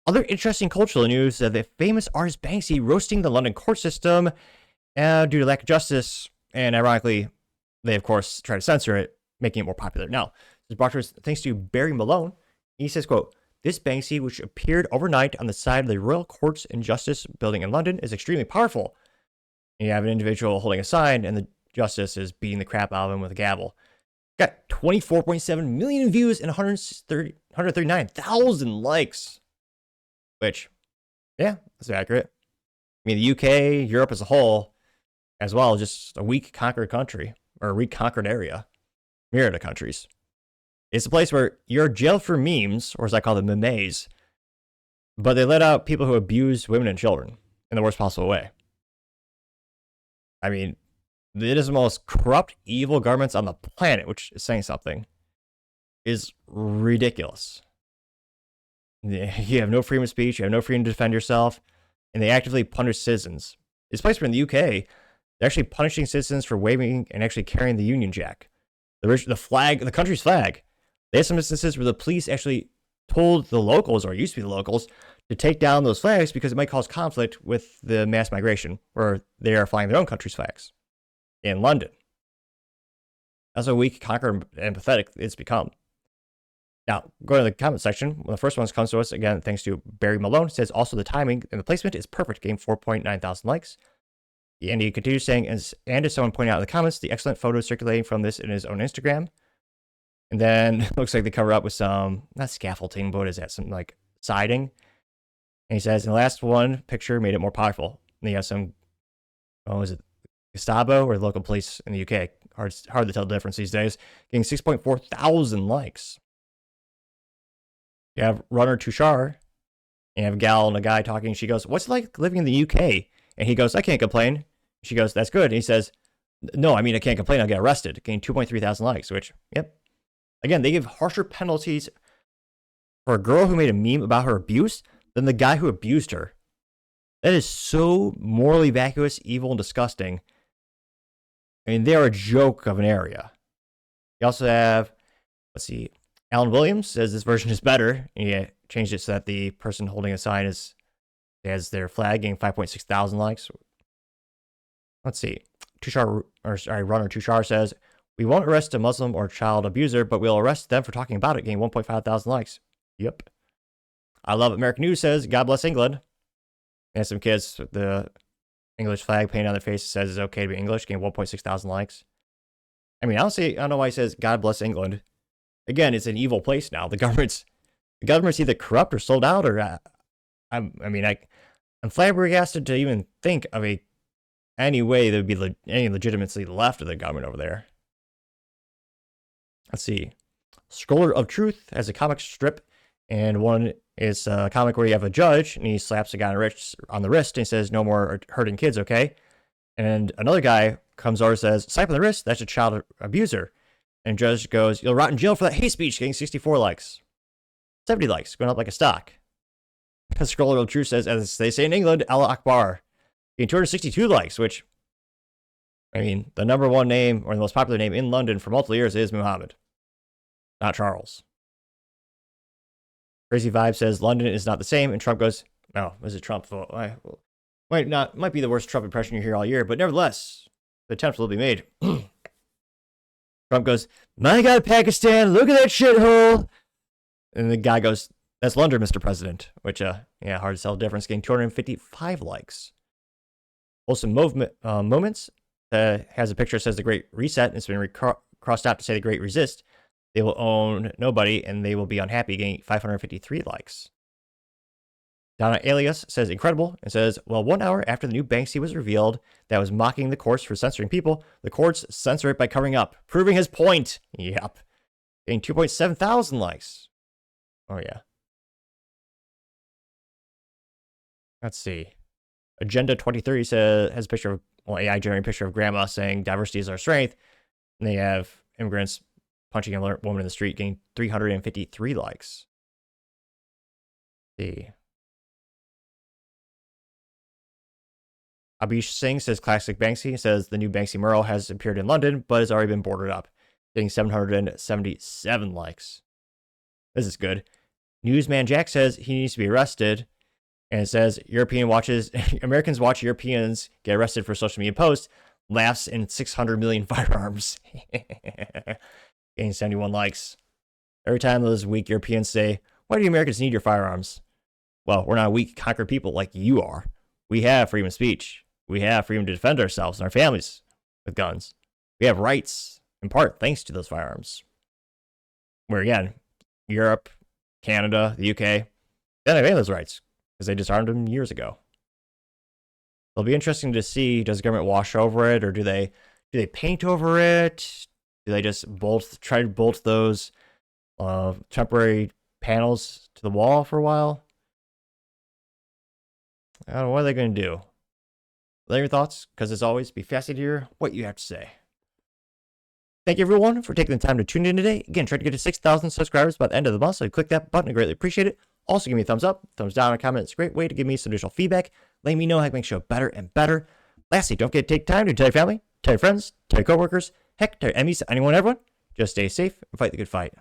Other interesting cultural news: the famous artist Banksy roasting the London court system due to lack of justice, and ironically, they of course try to censor it, making it more popular. Now, this is brought to us thanks to Barry Malone. He says, "quote This Banksy, which appeared overnight on the side of the Royal Courts and Justice building in London, is extremely powerful. You have an individual holding a sign, and the justice is beating the crap out of him with a gavel. Got 24.7 million views and 139,000 likes." Which, yeah, that's accurate. I mean, the UK, Europe as a whole, as well, just a weak conquered country, or a weak conquered area, myriad of countries. It's a place where you're jailed for memes, or as I call them, memes, but they let out people who abuse women and children in the worst possible way. I mean, it is the most corrupt, evil governments on the planet, which is saying something, is ridiculous. You have no freedom of speech, you have no freedom to defend yourself, and they actively punish citizens. This place in the UK, they're actually punishing citizens for waving and actually carrying the Union Jack, the flag, the country's flag. They have some instances where the police actually told the locals, or used to be the locals, to take down those flags because it might cause conflict with the mass migration, where they are flying their own country's flags in London. That's how weak, conquered, and pathetic it's become. Now, going to the comment section, one of the first ones comes to us, again, thanks to Barry Malone. It says, also the timing and the placement is perfect, getting 4.9 thousand likes. And he continues saying, and as someone pointed out in the comments, the excellent photos circulating from this in his own Instagram. And then it looks like they cover up with some, not scaffolding, but what is that? Some like siding. And he says, in the last one, picture made it more powerful. And he has some, is it Gestapo or the local police in the UK? Hard to tell the difference these days. Getting 6.4 thousand likes. You have Runner Tushar, and you have a gal and a guy talking. She goes, what's it like living in the UK? And he goes, I can't complain. She goes, that's good. And he says, no, I mean, I can't complain. I'll get arrested. Getting 2.3 thousand likes, which, yep. Again, they give harsher penalties for a girl who made a meme about her abuse than the guy who abused her. That is so morally vacuous, evil, and disgusting. I mean, they are a joke of an area. You also have, let's see, Alan Williams says this version is better. He changed it so that the person holding a sign has their flag, getting 5.6 thousand likes. Let's see. Runner Tushar says, we won't arrest a Muslim or child abuser, but we'll arrest them for talking about it, getting 1.5 thousand likes. Yep. I Love American News says, God bless England. And some kids with the English flag painted on their face says it's okay to be English, getting 1.6 thousand likes. I mean, I don't know why he says God bless England. Again, it's an evil place now. The government's either corrupt or sold out, or I'm flabbergasted to even think of any way there would be any legitimacy left of the government over there. Let's see. Scroller of Truth has a comic strip, and one is a comic where you have a judge and he slaps a guy on the wrist and he says, no more hurting kids, okay? And another guy comes over and says, slap on the wrist, that's a child abuser. And judge goes, you'll rot in jail for that hate speech, getting 64 likes. 70 likes, going up like a stock. Scroller of Truth says, as they say in England, Allah Akbar, getting 262 likes, which, I mean, the number one name, or the most popular name in London for multiple years is Muhammad, not Charles. Crazy Vibe says, London is not the same, and Trump goes, no, is it Trump? Might be the worst Trump impression you hear all year, but nevertheless, the attempt will be made. Trump goes, my God, Pakistan, look at that shithole. And the guy goes, that's London, Mr. President. Which, hard to tell the difference, getting 255 likes. Wholesome Moments has a picture that says the Great Reset, and it's been crossed out to say the Great Resist. They will own nobody, and they will be unhappy, getting 553 likes. Donna Alias says, incredible, and says, well, 1 hour after the new Banksy was revealed that was mocking the courts for censoring people, the courts censor it by covering up, proving his point. Yep. Getting 2.7 thousand likes. Oh, yeah. Let's see. Agenda 2030 has a picture of, AI generated picture of grandma saying diversity is our strength. And they have immigrants punching a woman in the street, getting 353 likes. Let's see. Abish Singh says, classic Banksy. Says the new Banksy mural has appeared in London, but has already been boarded up, getting 777 likes. This is good. Newsman Jack says he needs to be arrested, and it says Americans watch Europeans get arrested for social media posts, laughs in 600 million firearms. Getting 71 likes. Every time those weak Europeans say, why do you Americans need your firearms? Well, we're not weak, conquered people like you are. We have freedom of speech. We have freedom to defend ourselves and our families with guns. We have rights, in part, thanks to those firearms. Where, again, Europe, Canada, the UK, they don't have any of those rights because they disarmed them years ago. It'll be interesting to see, does the government wash over it, or do they paint over it? Do they just try to bolt those temporary panels to the wall for a while? I don't know. What are they going to do? Let your thoughts, because as always, be fascinated to hear what you have to say. Thank you, everyone, for taking the time to tune in today. Again, try to get to 6,000 subscribers by the end of the month, so click that button. I greatly appreciate it. Also, give me a thumbs up, thumbs down, and a comment. It's a great way to give me some additional feedback, letting me know how I can make the show better and better. Lastly, don't forget to take time to tell your family, tell your friends, tell your coworkers, heck, tell your enemies, anyone, everyone. Just stay safe and fight the good fight.